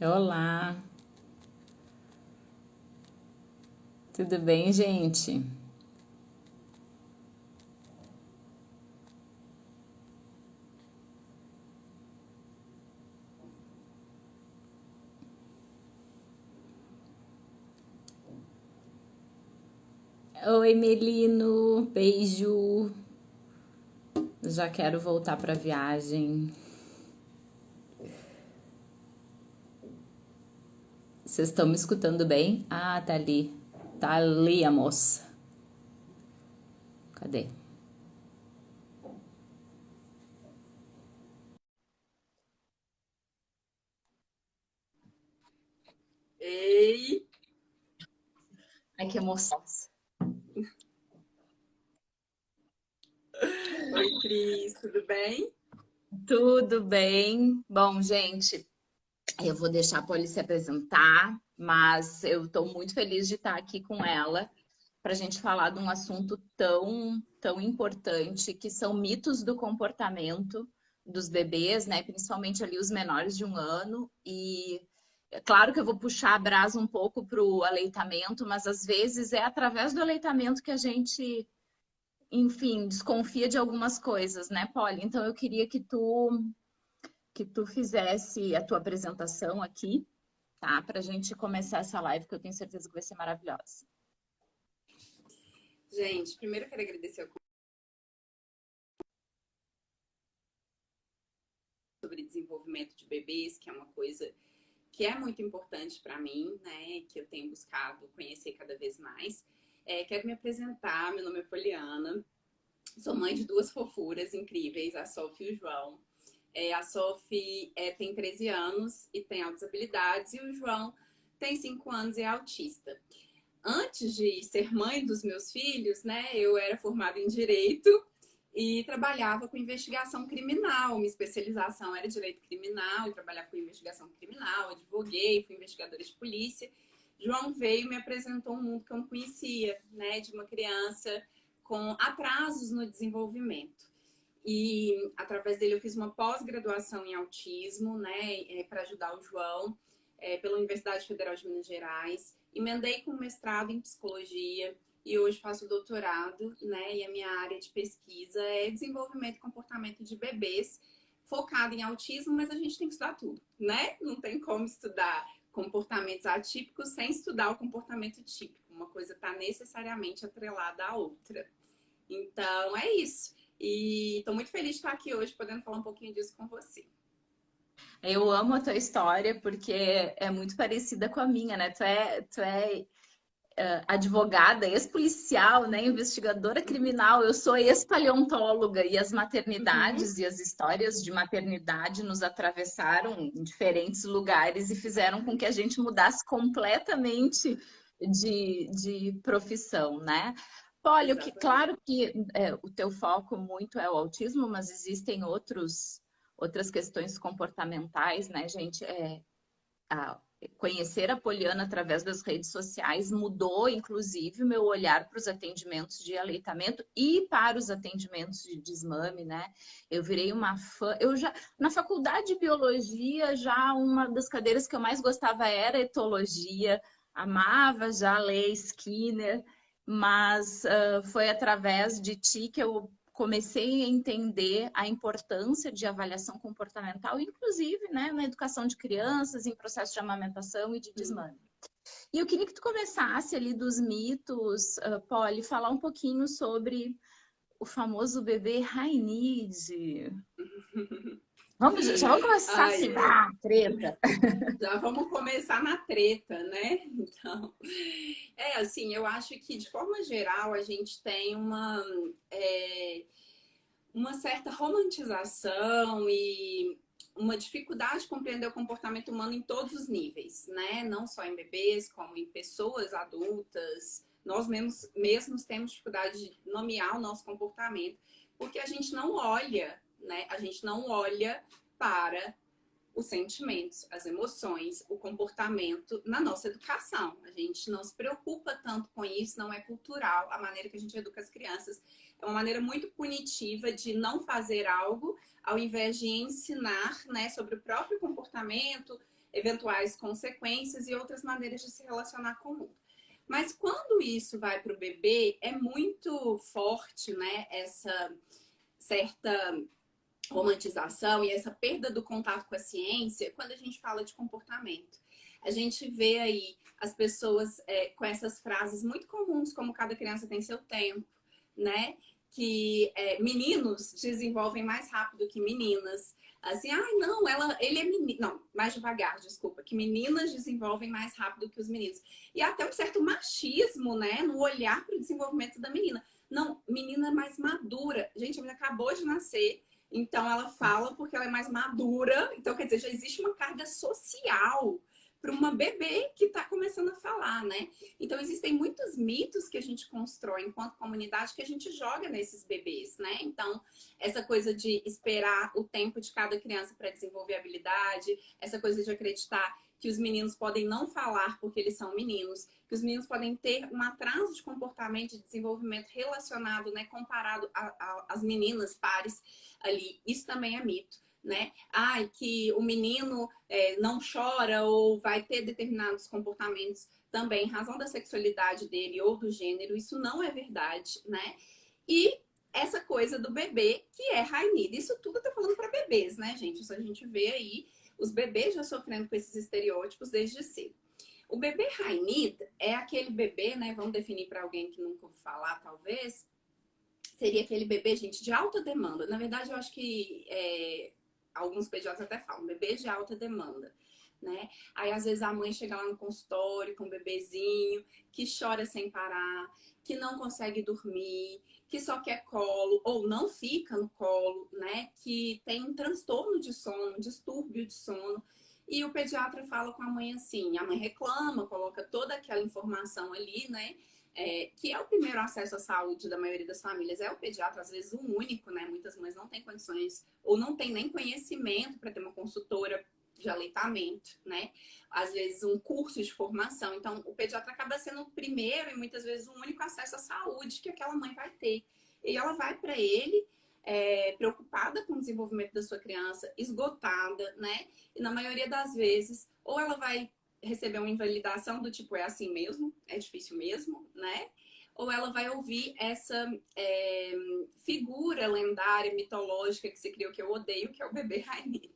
Olá, tudo bem, gente? Oi, Melino, beijo. Já quero voltar para viagem. Vocês estão me escutando bem? Ah, tá ali. Tá ali a moça. Cadê? Ei, Ai, que emoção. oi Cris, tudo bem? Tudo bem? Bom, gente, eu vou deixar a Polly se apresentar, mas eu estou muito feliz de estar aqui com ela para a gente falar de um assunto tão importante, que são mitos do comportamento dos bebês, né? Principalmente ali os menores de 1 ano. E é claro que eu vou puxar a brasa um pouco para o aleitamento, mas às vezes é através do aleitamento que a gente, enfim, desconfia de algumas coisas, né, Polly? Então eu queria que tu fizesse a tua apresentação aqui, tá? Para a gente começar essa live, que eu tenho certeza que vai ser maravilhosa. Gente, primeiro eu quero agradecer sobre desenvolvimento de bebês, que é uma coisa que é muito importante para mim, né? Que eu tenho buscado conhecer cada vez mais. Quero me apresentar, meu nome é Poliana, sou mãe de duas fofuras incríveis, a Sofia e o João. A Sophie tem 13 anos e tem altas habilidades, e o João tem 5 anos e é autista. Antes de ser mãe dos meus filhos, né, eu era formada em Direito e trabalhava com investigação criminal. Minha especialização era Direito Criminal e trabalhava com investigação criminal, advoguei, fui investigadora de polícia. João veio e me apresentou um mundo que eu não conhecia, né, de uma criança com atrasos no desenvolvimento. E através dele eu fiz uma pós-graduação em autismo, né, para ajudar o João, pela Universidade Federal de Minas Gerais. Emendei com mestrado em psicologia e hoje faço doutorado, né, e a minha área de pesquisa é desenvolvimento e comportamento de bebês, focado em autismo, mas a gente tem que estudar tudo, né? Não tem como estudar comportamentos atípicos sem estudar o comportamento típico. Uma coisa está necessariamente atrelada à outra. Então, é isso. E estou muito feliz de estar aqui hoje, podendo falar um pouquinho disso com você. Eu amo a tua história porque é muito parecida com a minha, né? Tu é advogada, ex-policial, né? Investigadora criminal. Eu sou ex-paleontóloga e as Uhum. maternidades e as histórias de maternidade nos atravessaram em diferentes lugares e fizeram com que a gente mudasse completamente de profissão, né? Olha, Exatamente. claro que o teu foco muito é o autismo, mas existem outras questões comportamentais, né, gente? A, Conhecer a Poliana através das redes sociais mudou, inclusive, o meu olhar para os atendimentos de aleitamento e para os atendimentos de desmame, né? Eu virei uma fã. Eu já, na faculdade de biologia, já uma das cadeiras que eu mais gostava era etologia, amava já ler Skinner, mas foi através de ti que eu comecei a entender a importância de avaliação comportamental, inclusive, né, na educação de crianças, em processo de amamentação e de Uhum. desmame. E eu queria que tu começasse ali dos mitos, Polly, falar um pouquinho sobre o famoso bebê Rainide. Já vamos começar Ai, assim, ai. treta. Já vamos começar na treta, né? Então, assim, eu acho que de forma geral a gente tem é, uma certa romantização e uma dificuldade de compreender o comportamento humano em todos os níveis, né? Não só em bebês, como em pessoas adultas. Nós mesmos temos dificuldade de nomear o nosso comportamento, porque a gente não olha, né? A gente não olha para os sentimentos, as emoções, o comportamento na nossa educação. A gente não se preocupa tanto com isso, não é cultural a maneira que a gente educa as crianças. É uma maneira muito punitiva de não fazer algo, ao invés de ensinar, né, sobre o próprio comportamento, eventuais consequências e outras maneiras de se relacionar com o mundo. Mas quando isso vai para o bebê, é muito forte, né, essa certa romantização e essa perda do contato com a ciência quando a gente fala de comportamento. A gente vê aí as pessoas com essas frases muito comuns, como cada criança tem seu tempo, né? Que meninos desenvolvem mais rápido que meninas. Assim, não, ele é menino. Não, mais devagar, desculpa. Que meninas desenvolvem mais rápido que os meninos. E até um certo machismo, né? No olhar para o desenvolvimento da menina. Não, menina é mais madura. Gente, a menina acabou de nascer. Então, ela fala porque ela é mais madura. Então, quer dizer, já existe uma carga social para uma bebê que está começando a falar, né? Então, existem muitos mitos que a gente constrói enquanto comunidade que a gente joga nesses bebês, né? Então, essa coisa de esperar o tempo de cada criança para desenvolver habilidade, essa coisa de acreditar que os meninos podem não falar porque eles são meninos, que os meninos podem ter um atraso de comportamento e de desenvolvimento relacionado, né, comparado às meninas pares ali. Isso também é mito, né? Que o menino não chora ou vai ter determinados comportamentos também em razão da sexualidade dele ou do gênero. Isso não é verdade, né? E essa coisa do bebê que é rainida. Isso tudo eu tô falando para bebês, né, gente? Isso a gente vê aí os bebês já sofrendo com esses estereótipos desde cedo. O bebê rainida é aquele bebê, né? Vamos definir para alguém que nunca ouviu falar, talvez. Seria aquele bebê, gente, de alta demanda. Na verdade, eu acho que alguns pediatras até falam, bebê de alta demanda, né? Aí, às vezes, a mãe chega lá no consultório com um bebezinho que chora sem parar, que não consegue dormir, que só quer colo ou não fica no colo, né? Que tem um transtorno de sono, um distúrbio de sono. E o pediatra fala com a mãe assim, a mãe reclama, coloca toda aquela informação ali, né? Que é o primeiro acesso à saúde da maioria das famílias, é o pediatra, às vezes o único, né? Muitas mães não têm condições ou não têm nem conhecimento para ter uma consultora de aleitamento, né? Às vezes um curso de formação. Então, o pediatra acaba sendo o primeiro e muitas vezes o único acesso à saúde que aquela mãe vai ter. E ela vai para ele preocupada com o desenvolvimento da sua criança, esgotada, né? E na maioria das vezes, ou ela vai receber uma invalidação do tipo, é assim mesmo, é difícil mesmo, né? Ou ela vai ouvir essa figura lendária, mitológica que se criou, que eu odeio, que é o bebê rainha.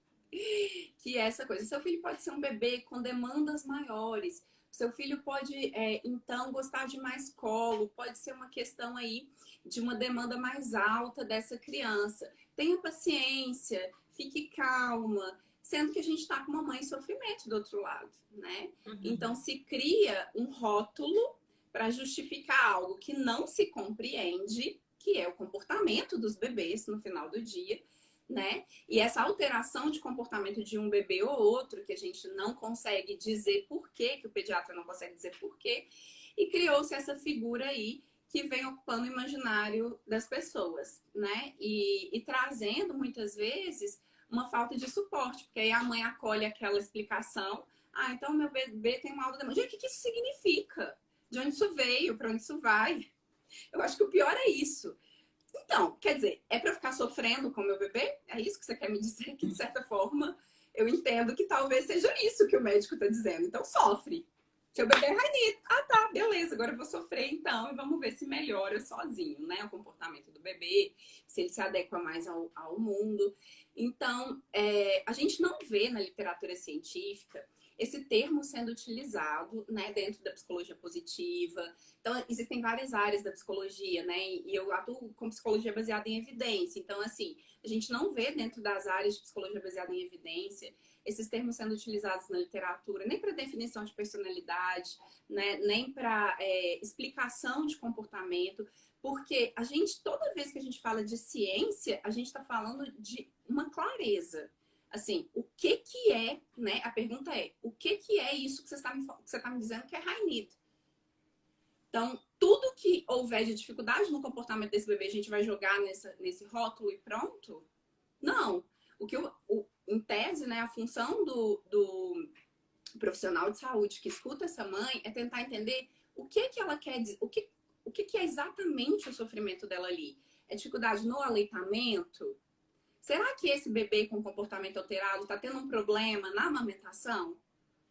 Que é essa coisa. Seu filho pode ser um bebê com demandas maiores. Seu filho pode, então, gostar de mais colo. Pode ser uma questão aí de uma demanda mais alta dessa criança. Tenha paciência, fique calma. Sendo que a gente está com uma mãe em sofrimento do outro lado, né? Uhum. Então, se cria um rótulo para justificar algo que não se compreende, que é o comportamento dos bebês no final do dia, né? E essa alteração de comportamento de um bebê ou outro, que a gente não consegue dizer por quê, que o pediatra não consegue dizer por quê, e criou-se essa figura aí que vem ocupando o imaginário das pessoas, né? E trazendo, muitas vezes, uma falta de suporte, porque aí a mãe acolhe aquela explicação. Então meu bebê tem uma alta demanda. Gente, o que isso significa? De onde isso veio? Para onde isso vai? Eu acho que o pior é isso. Então, quer dizer, é para eu ficar sofrendo com o meu bebê? É isso que você quer me dizer? Que, de certa forma, eu entendo que talvez seja isso que o médico está dizendo. Então, sofre. Seu bebê é rainito. Tá, beleza, agora eu vou sofrer então e vamos ver se melhora sozinho, né? O comportamento do bebê, se ele se adequa mais ao mundo. Então, a gente não vê na literatura científica esse termo sendo utilizado, né, dentro da psicologia positiva. Então, existem várias áreas da psicologia, né, e eu atuo com psicologia baseada em evidência. Então, assim, a gente não vê dentro das áreas de psicologia baseada em evidência esses termos sendo utilizados na literatura, nem para definição de personalidade, né, nem para explicação de comportamento, porque a gente, toda vez que a gente fala de ciência, a gente está falando de uma clareza. Assim, o que é, né? A pergunta é, o que é isso que você está me dizendo que é rainito? Então, tudo que houver de dificuldade no comportamento desse bebê, a gente vai jogar nesse rótulo e pronto? Não. Em tese, né, a função do profissional de saúde que escuta essa mãe é tentar entender o que ela quer dizer, o que é exatamente o sofrimento dela ali. É dificuldade no aleitamento? Será que esse bebê com comportamento alterado está tendo um problema na amamentação?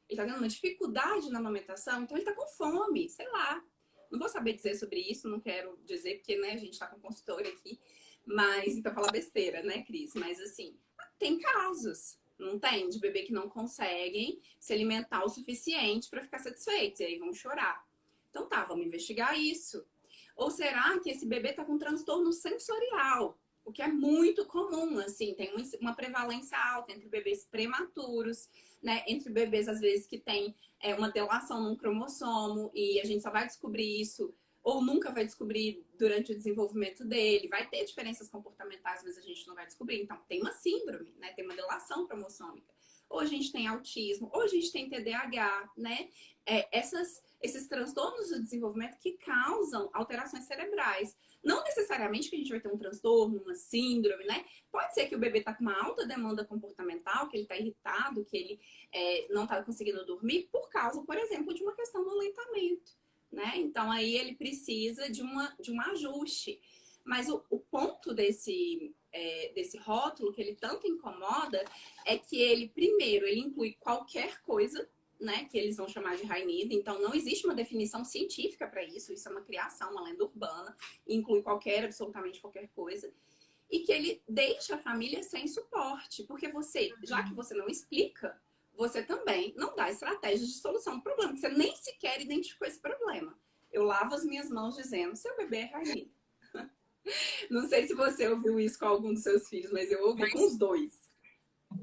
ele tá tendo uma dificuldade na amamentação, então ele tá com fome, sei lá. Não vou saber dizer sobre isso, não quero dizer, porque, né, a gente tá com consultor aqui, mas, então falar besteira, né, Cris? Mas, assim, tem casos, não tem? De bebê que não conseguem se alimentar o suficiente para ficar satisfeitos, e aí vão chorar. Então tá, vamos investigar isso. Ou será que esse bebê tá com transtorno sensorial? O que é muito comum, assim, tem uma prevalência alta entre bebês prematuros, né? Entre bebês, às vezes, que tem uma delação num cromossomo e a gente só vai descobrir isso ou nunca vai descobrir durante o desenvolvimento dele. Vai ter diferenças comportamentais, às vezes a gente não vai descobrir. Então, tem uma síndrome, né? Tem uma delação cromossômica. Ou a gente tem autismo, ou a gente tem TDAH, né? Esses transtornos do desenvolvimento que causam alterações cerebrais. Não necessariamente que a gente vai ter um transtorno, uma síndrome, né? Pode ser que o bebê está com uma alta demanda comportamental, que ele está irritado, que ele não está conseguindo dormir, por causa, por exemplo, de uma questão do aleitamento, né? Então, aí ele precisa de um ajuste. Mas o ponto desse rótulo, que ele tanto incomoda, é que ele, primeiro, ele inclui qualquer coisa, né, que eles vão chamar de high need. Então, não existe uma definição científica para isso. Isso é uma criação, uma lenda urbana. Inclui absolutamente qualquer coisa. E que ele deixa a família sem suporte. Porque já que você não explica, você também não dá estratégias de solução do problema. Você nem sequer identificou esse problema. Eu lavo as minhas mãos dizendo, seu bebê é high need. Não sei se você ouviu isso com algum dos seus filhos, mas eu ouvi com os dois.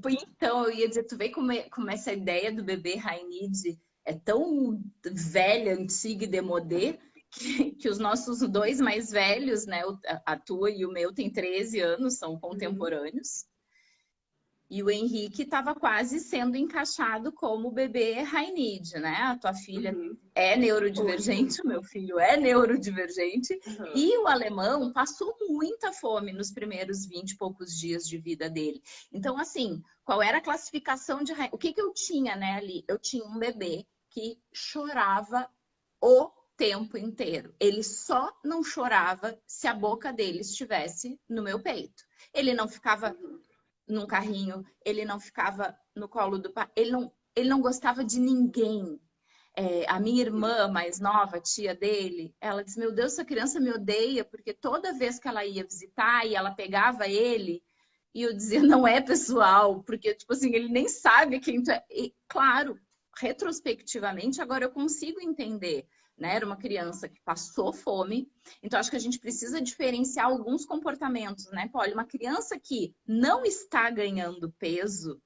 Então, eu ia dizer, tu vê como essa ideia do bebê high need é tão velha, antiga e demodê, que os nossos dois mais velhos, né, a tua e o meu, tem 13 anos, são contemporâneos. E o Henrique estava quase sendo encaixado como bebê high need, né? A tua filha é neurodivergente, o meu filho é neurodivergente. E o alemão passou muita fome nos primeiros 20 e poucos dias de vida dele. Então, assim, qual era a classificação de... O que eu tinha, né, ali? Eu tinha um bebê que chorava o tempo inteiro. Ele só não chorava se a boca dele estivesse no meu peito. Ele não ficava num carrinho, ele não ficava no colo do pai, ele não gostava de ninguém. A minha irmã mais nova, tia dele, ela disse, meu Deus, essa criança me odeia, porque toda vez que ela ia visitar e ela pegava ele, e eu dizia, não é pessoal, porque, tipo assim, ele nem sabe quem tu é. E, claro, retrospectivamente, agora eu consigo entender, né? Era uma criança que passou fome, então acho que a gente precisa diferenciar alguns comportamentos, né, Polly? Uma criança que não está ganhando peso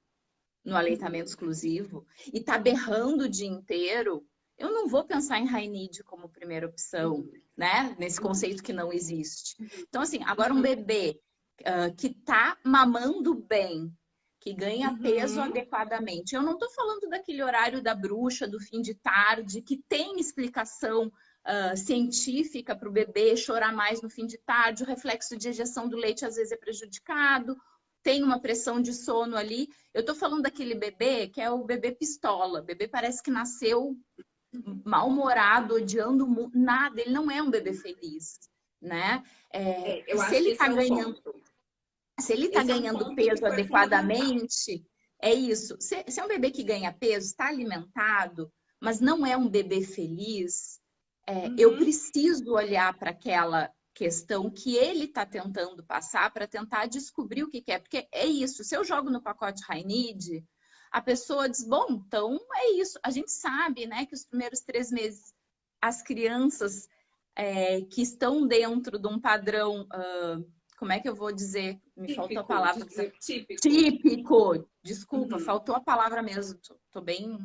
no aleitamento exclusivo e está berrando o dia inteiro, eu não vou pensar em high need como primeira opção, né? Nesse conceito que não existe. Então, assim, agora um bebê que está mamando bem, que ganha peso adequadamente. Eu não estou falando daquele horário da bruxa, do fim de tarde, que tem explicação científica para o bebê chorar mais no fim de tarde, o reflexo de ejeção do leite às vezes é prejudicado, tem uma pressão de sono ali. Eu estou falando daquele bebê que é o bebê pistola. O bebê parece que nasceu mal-humorado, odiando nada. Ele não é um bebê feliz, né? Eu se acho ele que está ganhando... Se ele está ganhando peso adequadamente, é isso. Se é um bebê que ganha peso, está alimentado, mas não é um bebê feliz, eu preciso olhar para aquela questão que ele está tentando passar para tentar descobrir o que é. Porque é isso, se eu jogo no pacote high need, a pessoa diz, bom, então é isso. A gente sabe, né, que os primeiros 3 meses, as crianças que estão dentro de um padrão... como é que eu vou dizer? Me faltou a palavra. Típico. Desculpa, faltou a palavra mesmo. Tô bem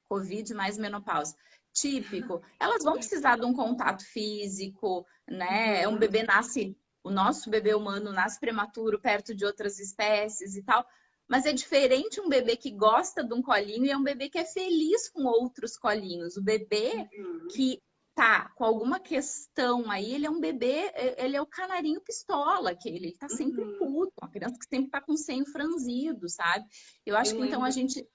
Covid mais menopausa. Típico. Elas vão precisar de um contato físico, né? Um bebê nasce, o nosso bebê humano nasce prematuro perto de outras espécies e tal. Mas é diferente um bebê que gosta de um colinho e é um bebê que é feliz com outros colinhos. O bebê que tá com alguma questão aí, ele é um bebê, ele é o canarinho pistola, que ele tá sempre puto, uma criança que sempre tá com o senho franzido, sabe? Eu acho que então a gente...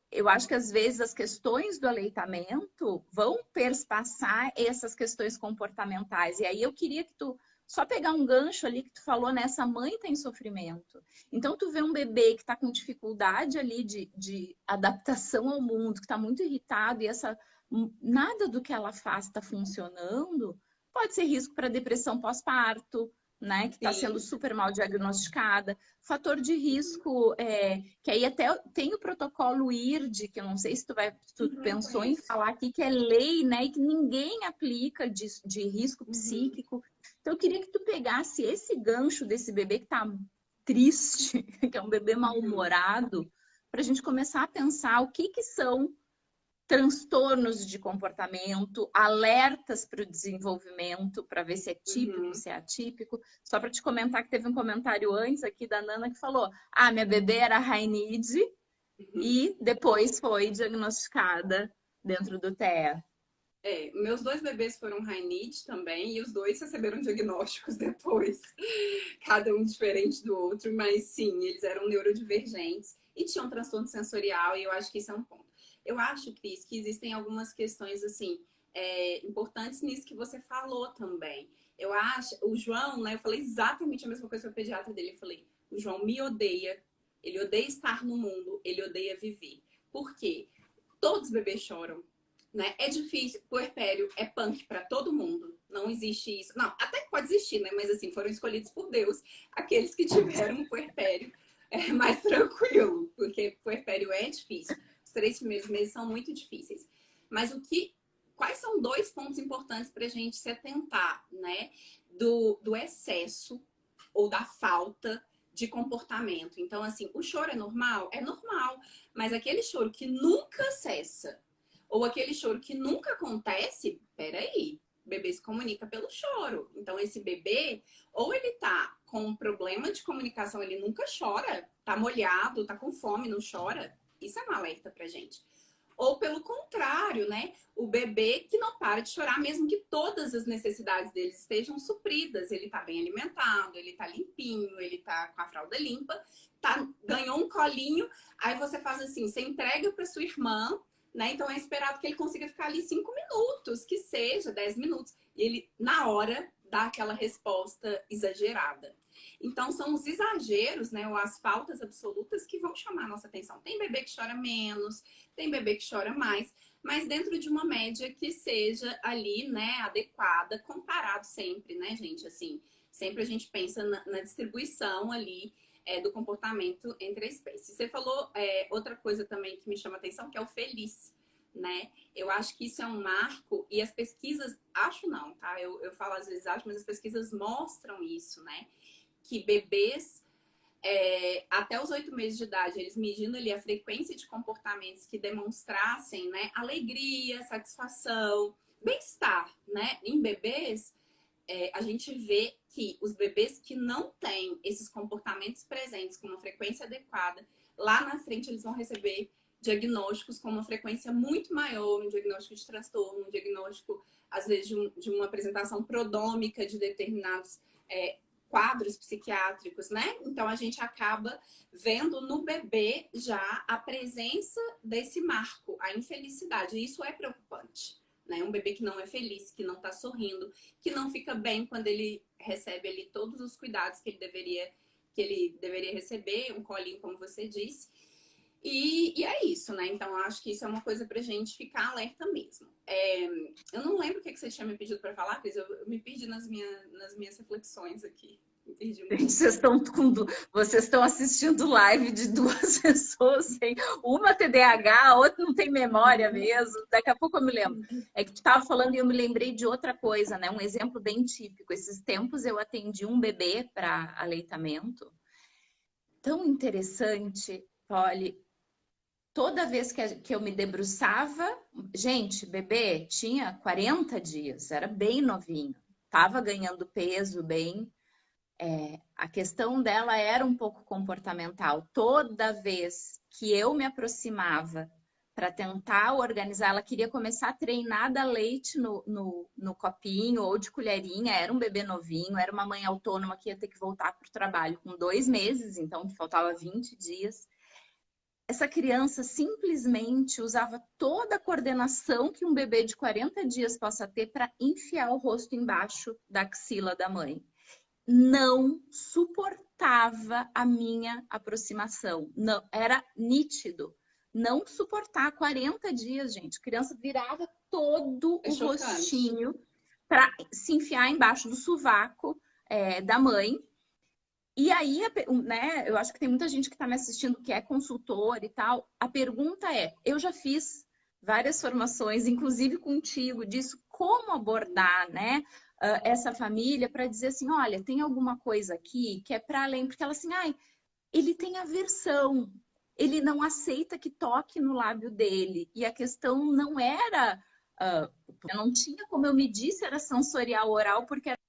eu acho que às vezes as questões do aleitamento vão perspassar essas questões comportamentais. E aí eu queria que tu Só pegar um gancho ali que tu falou, né? Essa mãe tá em sofrimento. Então, tu vê um bebê que tá com dificuldade ali de adaptação ao mundo, que tá muito irritado e nada do que ela faz está funcionando, pode ser risco para depressão pós-parto, né? Que está sendo Sim. super mal diagnosticada. Fator de risco, que aí até tem o protocolo IRD, que eu não sei se tu pensou em Conheço. falar aqui, que é lei, né? E que ninguém aplica de risco psíquico. Então, eu queria que tu pegasse esse gancho desse bebê que está triste, que é um bebê mal-humorado, para a gente começar a pensar o que são transtornos de comportamento, alertas para o desenvolvimento, para ver se é típico, se é atípico. Só para te comentar que teve um comentário antes aqui da Nana que falou: ah, minha bebê era high need e depois foi diagnosticada dentro do TEA. Meus 2 bebês foram high need também, e os 2 receberam diagnósticos depois. Cada um diferente do outro, mas sim, eles eram neurodivergentes e tinham transtorno sensorial, e eu acho que isso é um ponto. Eu acho, Cris, que existem algumas questões, assim, importantes nisso que você falou também. Eu acho, o João, né, eu falei exatamente a mesma coisa para o pediatra dele. Eu falei, o João me odeia, ele odeia estar no mundo, ele odeia viver. Por quê? Todos os bebês choram, né? É difícil, puerpério é punk para todo mundo. Não existe isso. Não, até que pode existir, né? Mas assim, foram escolhidos por Deus aqueles que tiveram um puerpério mais tranquilo, porque puerpério é difícil. Os 3 primeiros meses são muito difíceis. Mas quais são 2 pontos importantes para a gente se atentar, né? Do excesso ou da falta de comportamento. Então, assim, o choro é normal? É normal. Mas aquele choro que nunca cessa, ou aquele choro que nunca acontece, peraí, o bebê se comunica pelo choro. Então, esse bebê, ou ele tá com um problema de comunicação, ele nunca chora, tá molhado, tá com fome, não chora. Isso é um alerta pra gente. Ou pelo contrário, né? O bebê que não para de chorar, mesmo que todas as necessidades dele estejam supridas. Ele tá bem alimentado, ele tá limpinho, ele tá com a fralda limpa, ganhou um colinho, aí você faz assim, você entrega pra sua irmã, né? Então é esperado que ele consiga ficar ali 5 minutos, que seja 10 minutos. E ele, na hora, dá aquela resposta exagerada. Então são os exageros, né? Ou as faltas absolutas que vão chamar a nossa atenção. Tem bebê que chora menos, tem bebê que chora mais, mas dentro de uma média que seja ali, né, adequada, comparado sempre, né, gente? Assim, sempre a gente pensa na distribuição ali do comportamento entre a espécie. Você falou outra coisa também que me chama a atenção, que é o feliz, né? Eu acho que isso é um marco, e as pesquisas, acho não, tá? Eu falo às vezes acho, mas as pesquisas mostram isso, né? Que bebês até os 8 meses de idade, eles medindo ali a frequência de comportamentos que demonstrassem, né, alegria, satisfação, bem-estar, né? Em bebês, a gente vê que os bebês que não têm esses comportamentos presentes com uma frequência adequada, lá na frente eles vão receber diagnósticos com uma frequência muito maior, um diagnóstico de transtorno, um diagnóstico, às vezes, de uma apresentação prodômica de determinados quadros psiquiátricos, né? Então, a gente acaba vendo no bebê já a presença desse marco, a infelicidade. E isso é preocupante, né? Um bebê que não é feliz, que não tá sorrindo, que não fica bem quando ele recebe ali todos os cuidados que ele deveria receber, um colinho, como você disse. E é isso, né? Então, acho que isso é uma coisa pra gente ficar alerta mesmo. Eu não lembro o que você tinha me pedido para falar, Cris. Eu me perdi nas minhas reflexões aqui. Me perdi um pouco. Vocês estão assistindo live de 2 pessoas, uma TDAH, a outra não tem memória mesmo. Daqui a pouco eu me lembro. É que tu estava falando e eu me lembrei de outra coisa, né? Um exemplo bem típico. Esses tempos eu atendi um bebê para aleitamento. Tão interessante, olha. Toda vez que eu me debruçava, gente, bebê tinha 40 dias, era bem novinho, estava ganhando peso bem. A questão dela era um pouco comportamental. Toda vez que eu me aproximava para tentar organizar, ela queria começar a treinar a dar leite no copinho ou de colherinha, era um bebê novinho, era uma mãe autônoma que ia ter que voltar para o trabalho com 2 meses, então faltava 20 dias. Essa criança simplesmente usava toda a coordenação que um bebê de 40 dias possa ter para enfiar o rosto embaixo da axila da mãe. não suportava a minha aproximação. Não, era nítido. Não suportar 40 dias, gente. A criança virava todo É o chocante. rostinho para se enfiar embaixo do sovaco da mãe. E aí, né, eu acho que tem muita gente que está me assistindo que é consultor e tal. A pergunta é: eu já fiz várias formações, inclusive contigo, disso, como abordar, né, essa família para dizer assim: olha, tem alguma coisa aqui que é para além, porque ela assim, ai, ele tem aversão, ele não aceita que toque no lábio dele. E a questão não era, eu não tinha como eu medir se era sensorial oral, porque era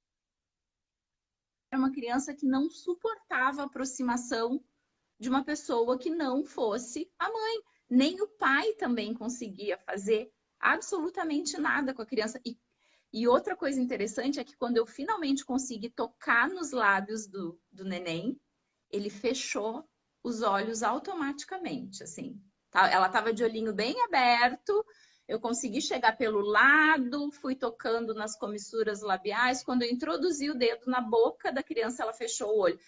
uma criança que não suportava a aproximação de uma pessoa que não fosse a mãe. Nem o pai também conseguia fazer absolutamente nada com a criança. E outra coisa interessante é que quando eu finalmente consegui tocar nos lábios do neném, ele fechou os olhos automaticamente, assim. Ela estava de olhinho bem aberto, eu consegui chegar pelo lado, fui tocando nas comissuras labiais. Quando eu introduzi o dedo na boca da criança, ela fechou o olho.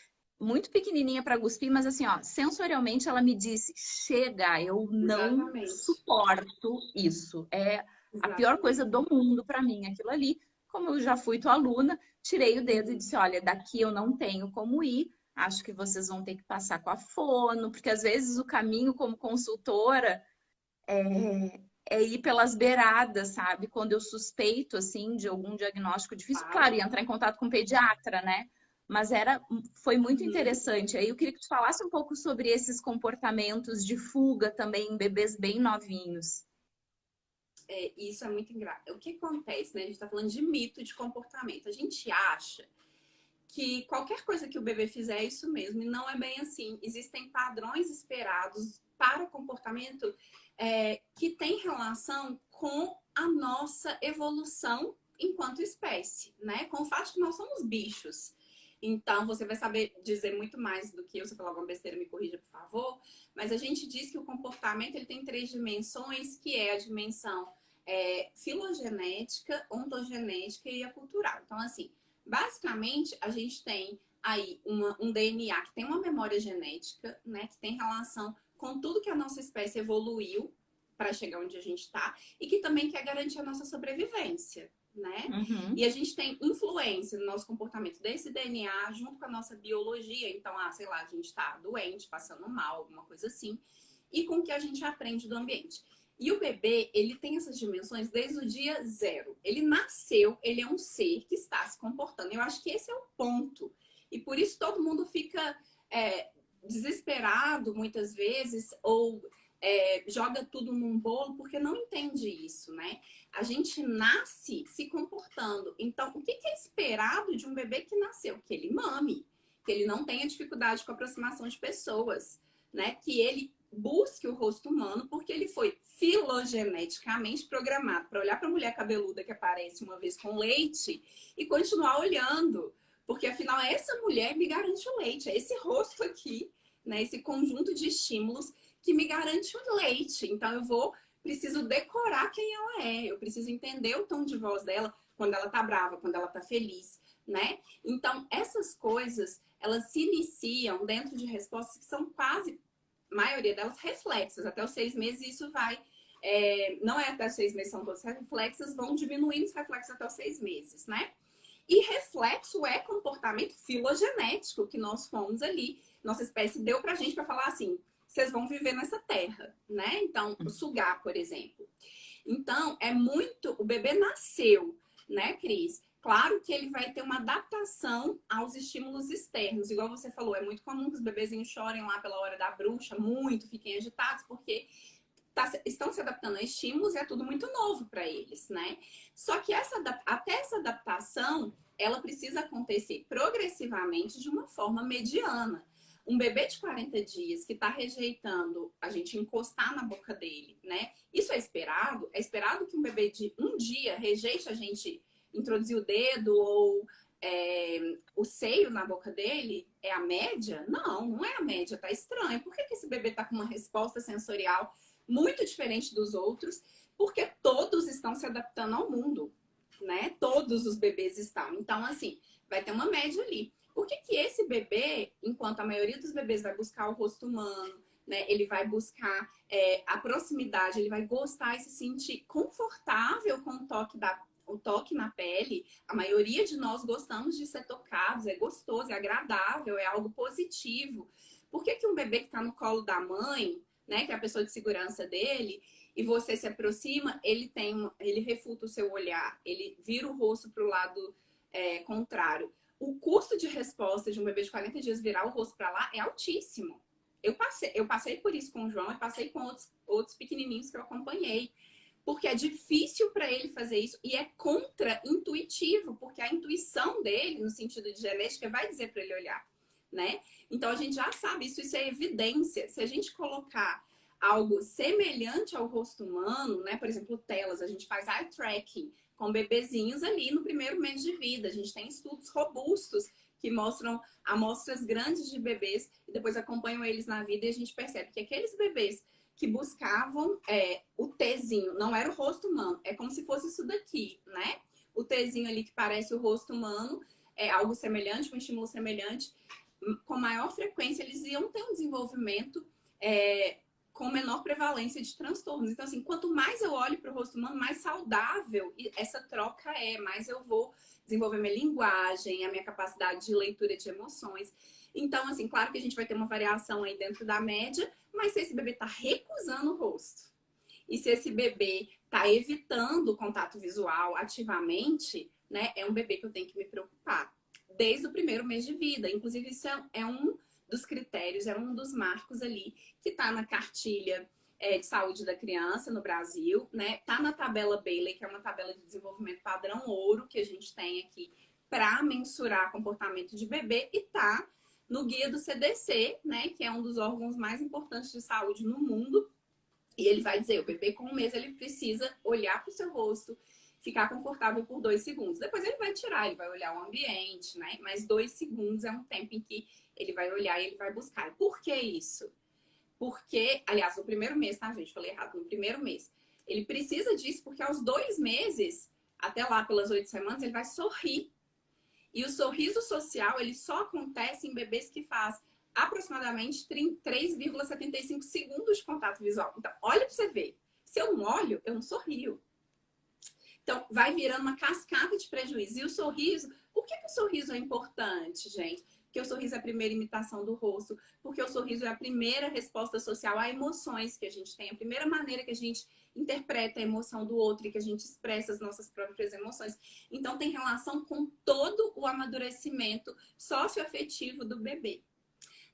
Muito pequenininha para cuspir, mas assim, ó, sensorialmente ela me disse: chega, eu não Exatamente. suporto isso. É a pior coisa Exatamente. do mundo para mim, aquilo ali. Como eu já fui tua aluna, tirei o dedo e disse: olha, daqui eu não tenho como ir. Acho que vocês vão ter que passar com a fono, porque às vezes o caminho como consultora é ir pelas beiradas, sabe? Quando eu suspeito, assim, de algum diagnóstico difícil, claro, Claro. ia entrar em contato com o pediatra, né? Mas foi muito Uhum. interessante. Aí eu queria que tu falasse um pouco sobre esses comportamentos de fuga também em bebês bem novinhos. Isso é muito engraçado. O que acontece, né? A gente está falando de mito de comportamento. A gente acha que qualquer coisa que o bebê fizer é isso mesmo, e não é bem assim. Existem padrões esperados para o comportamento que tem relação com a nossa evolução enquanto espécie, né? Com o fato que nós somos bichos. Então, você vai saber dizer muito mais do que eu. Se eu falar alguma besteira, me corrija, por favor. Mas a gente diz que o comportamento ele tem 3 dimensões, que é a dimensão filogenética, ontogenética e a cultural. Então, assim, basicamente, a gente tem aí um DNA que tem uma memória genética, né, que tem relação com tudo que a nossa espécie evoluiu para chegar onde a gente está e que também quer garantir a nossa sobrevivência, né? E Uhum. a gente tem influência no nosso comportamento desse DNA junto com a nossa biologia. Então, sei lá, a gente está doente, passando mal, alguma coisa assim, e com o que a gente aprende do ambiente. E o bebê, ele tem essas dimensões desde o dia zero. Ele nasceu, ele é um ser que está se comportando. Eu acho que esse é o ponto. E por isso todo mundo fica desesperado muitas vezes ou joga tudo num bolo porque não entende isso, né? A gente nasce se comportando. Então, o que é esperado de um bebê que nasceu? Que ele mame, que ele não tenha dificuldade com a aproximação de pessoas, né? Que ele busque o rosto humano, porque ele foi filogeneticamente programado para olhar para a mulher cabeluda que aparece uma vez com leite e continuar olhando. Porque afinal, essa mulher me garante o leite, é esse rosto aqui, né? Esse conjunto de estímulos que me garante o leite. Então preciso decorar quem ela é, eu preciso entender o tom de voz dela quando ela tá brava, quando ela tá feliz, né? Então, essas coisas, elas se iniciam dentro de respostas que são quase a maioria delas reflexas. Até os 6 meses isso vai. Não é até os 6 meses, são todas reflexas, vão diminuindo os reflexos até os 6 meses, né? E reflexo é comportamento filogenético que nós fomos ali. Nossa espécie deu pra gente para falar assim: vocês vão viver nessa terra, né? Então, sugar, por exemplo. Então, é muito. O bebê nasceu, né, Cris? Claro que ele vai ter uma adaptação aos estímulos externos. Igual você falou, é muito comum que os bebezinhos chorem lá pela hora da bruxa, muito, fiquem agitados, porque estão se adaptando a estímulos e é tudo muito novo para eles, né? Só que até essa adaptação, ela precisa acontecer progressivamente de uma forma mediana. Um bebê de 40 dias que está rejeitando a gente encostar na boca dele, né? Isso é esperado? É esperado que um bebê de um dia rejeite a gente introduzir o dedo ou o seio na boca dele? É a média? Não, não é a média, tá estranho. Por que esse bebê tá com uma resposta sensorial muito diferente dos outros? Porque todos estão se adaptando ao mundo, né? Todos os bebês estão. Então, assim, vai ter uma média ali. Por que que esse bebê, enquanto a maioria dos bebês vai buscar o rosto humano, né? Ele vai buscar a proximidade, ele vai gostar e se sentir confortável com o toque na pele. A maioria de nós gostamos de ser tocados, é gostoso, é agradável, é algo positivo. Por que que um bebê que está no colo da mãe, né, que é a pessoa de segurança dele, e você se aproxima, ele refuta o seu olhar, ele vira o rosto para o lado contrário. O custo de resposta de um bebê de 40 dias virar o rosto para lá é altíssimo. Eu passei por isso com o João e passei com outros pequenininhos que eu acompanhei. Porque é difícil para ele fazer isso e é contra-intuitivo, porque a intuição dele, no sentido de genética, vai dizer para ele olhar, né? Então a gente já sabe isso é evidência. Se a gente colocar algo semelhante ao rosto humano, né? Por exemplo, telas, a gente faz eye tracking com bebezinhos ali no primeiro mês de vida. A gente tem estudos robustos que mostram amostras grandes de bebês e depois acompanham eles na vida e a gente percebe que aqueles bebês que buscavam o Tzinho, não era o rosto humano, é como se fosse isso daqui, né? O Tzinho ali que parece o rosto humano, é algo semelhante, um estímulo semelhante, com maior frequência eles iam ter um desenvolvimento com menor prevalência de transtornos. Então, assim, quanto mais eu olho para o rosto humano, mais saudável essa troca mais eu vou desenvolver minha linguagem, a minha capacidade de leitura de emoções. Então, assim, claro que a gente vai ter uma variação aí dentro da média, mas se esse bebê está recusando o rosto e se esse bebê está evitando o contato visual ativamente, né, é um bebê que eu tenho que me preocupar desde o primeiro mês de vida. Inclusive, isso é um dos critérios, é um dos marcos ali que está na cartilha de saúde da criança no Brasil, né? Tá na tabela Bayley, que é uma tabela de desenvolvimento padrão ouro que a gente tem aqui para mensurar comportamento de bebê e tá no guia do CDC, né? Que é um dos órgãos mais importantes de saúde no mundo. E ele vai dizer, o bebê com 1 mês ele precisa olhar para o seu rosto, ficar confortável por 2 segundos. Depois ele vai tirar, ele vai olhar o ambiente, né? Mas 2 segundos é um tempo em que ele vai olhar e ele vai buscar. Por que isso? Porque, aliás, no primeiro mês, tá, gente? Falei errado, no primeiro mês. Ele precisa disso porque aos 2 meses, até lá pelas 8 semanas, ele vai sorrir. E o sorriso social, ele só acontece em bebês que faz aproximadamente 3,75 segundos de contato visual. Então, olha para você ver. Se eu não olho, eu não sorrio. Então, vai virando uma cascata de prejuízo. E o sorriso, por que o sorriso é importante, gente? Porque o sorriso é a primeira imitação do rosto, porque o sorriso é a primeira resposta social a emoções que a gente tem, a primeira maneira que a gente interpreta a emoção do outro e que a gente expressa as nossas próprias emoções. Então, tem relação com todo o amadurecimento socioafetivo do bebê.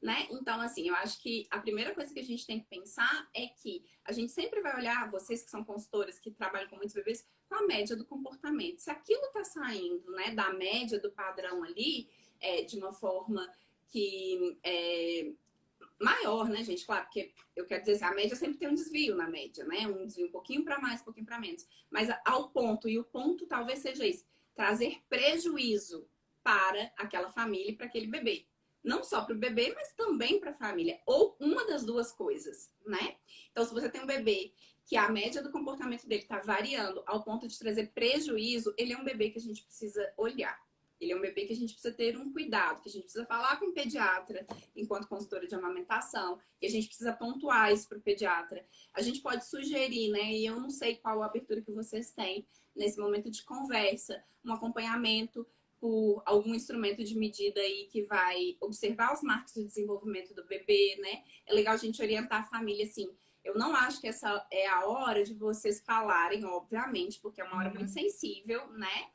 Né? Então, assim, eu acho que a primeira coisa que a gente tem que pensar é que a gente sempre vai olhar, vocês que são consultoras, que trabalham com muitos bebês, com a média do comportamento. Se aquilo está saindo, né, da média do padrão ali, de uma forma que é maior, né, gente? Claro, porque eu quero dizer assim, a média sempre tem um desvio na média, né? Um desvio um pouquinho para mais, um pouquinho para menos. Mas ao ponto, e o ponto talvez seja esse, trazer prejuízo para aquela família e para aquele bebê. Não só para o bebê, mas também para a família. Ou uma das duas coisas, né? Então, se você tem um bebê que a média do comportamento dele está variando ao ponto de trazer prejuízo, ele é um bebê que a gente precisa olhar. Ele é um bebê que a gente precisa ter um cuidado, que a gente precisa falar com o pediatra enquanto consultora de amamentação, que a gente precisa pontuar isso para o pediatra. A gente pode sugerir, né? E eu não sei qual a abertura que vocês têm nesse momento de conversa, um acompanhamento por algum instrumento de medida aí que vai observar os marcos de desenvolvimento do bebê, né? É legal a gente orientar a família assim. Eu não acho que essa é a hora de vocês falarem, obviamente, porque é uma hora muito sensível, né?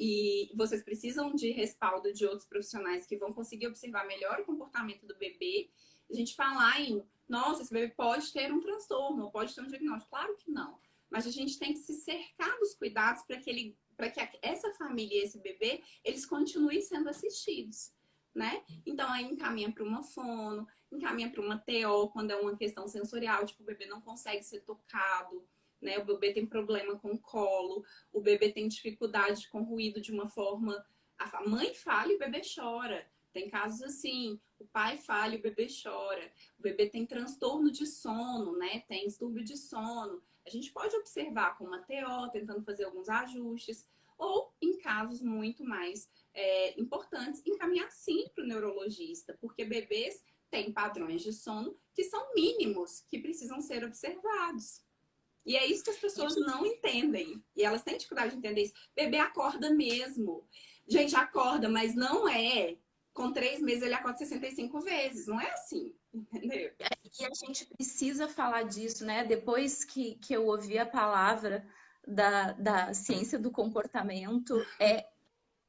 E vocês precisam de respaldo de outros profissionais que vão conseguir observar melhor o comportamento do bebê. A gente falar em, nossa, esse bebê pode ter um transtorno, pode ter um diagnóstico. Claro que não. Mas a gente tem que se cercar dos cuidados para que essa família e esse bebê, eles continuem sendo assistidos, né? Então, aí encaminha para uma fono, encaminha para uma TO, quando é uma questão sensorial, tipo, o bebê não consegue ser tocado, né? O bebê tem problema com o colo, o bebê tem dificuldade com ruído de uma forma... A mãe fala e o bebê chora. Tem casos assim, o pai fala e o bebê chora. O bebê tem transtorno de sono, né? Tem distúrbio de sono. A gente pode observar com uma TO, tentando fazer alguns ajustes. ou, em casos muito mais importantes, encaminhar sim para o neurologista, porque bebês têm padrões de sono que são mínimos, que precisam ser observados. E é isso que as pessoas não entendem. E elas têm dificuldade de entender isso. Bebê acorda mesmo. Gente, acorda, mas não é. Com 3 meses ele acorda 65 vezes. Não é assim, entendeu? E a gente precisa falar disso, né? Depois que eu ouvi a palavra da ciência do comportamento, é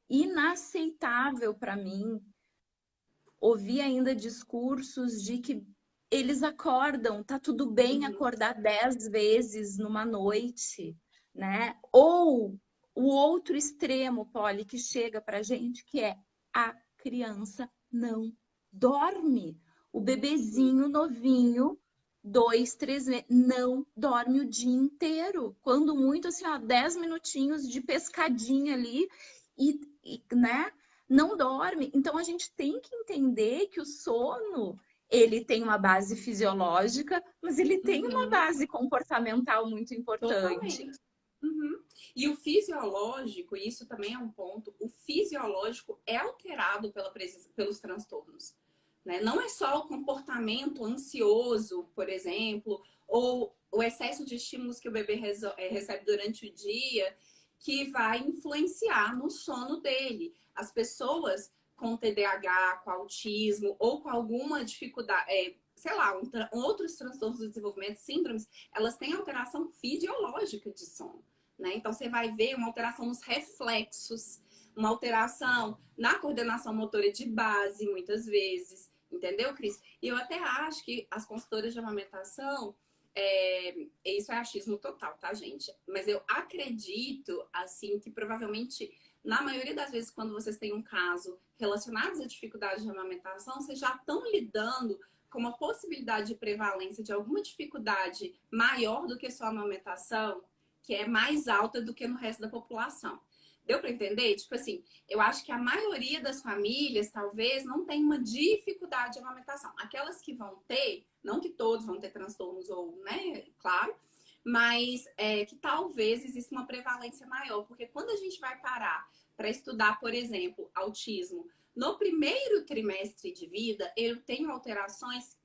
inaceitável para mim ouvir ainda discursos de que eles acordam, tá tudo bem acordar 10 vezes numa noite, né? Ou o outro extremo, Polly, que chega pra gente, que é a criança não dorme. O bebezinho novinho, 2, 3 meses, não dorme o dia inteiro. Quando muito, assim, ó, 10 minutinhos de pescadinha ali né? Não dorme. Então a gente tem que entender que o sono ele tem uma base fisiológica, mas ele tem uma base comportamental muito importante. Totalmente. E o fisiológico, e isso também é um ponto, o fisiológico é alterado pelos transtornos. Né? Não é só o comportamento ansioso, por exemplo, ou o excesso de estímulos que o bebê recebe durante o dia que vai influenciar no sono dele. As pessoas com TDAH, com autismo ou com alguma dificuldade, sei lá, outros transtornos do desenvolvimento, síndromes, elas têm alteração fisiológica de sono. Né? Então, você vai ver uma alteração nos reflexos, uma alteração na coordenação motora de base, muitas vezes. Entendeu, Cris? E eu até acho que as consultoras de amamentação, isso é achismo total, tá, gente? Mas eu acredito, assim, que provavelmente, na maioria das vezes, quando vocês têm um caso relacionado à dificuldade de amamentação, vocês já estão lidando com uma possibilidade de prevalência de alguma dificuldade maior do que só a amamentação, que é mais alta do que no resto da população. Deu para entender? Tipo assim, eu acho que a maioria das famílias talvez não tem uma dificuldade de amamentação. Aquelas que vão ter, não que todos vão ter transtornos ou, né, claro, mas que talvez exista uma prevalência maior, porque quando a gente vai parar para estudar, por exemplo, autismo, no primeiro trimestre de vida, eu tenho alterações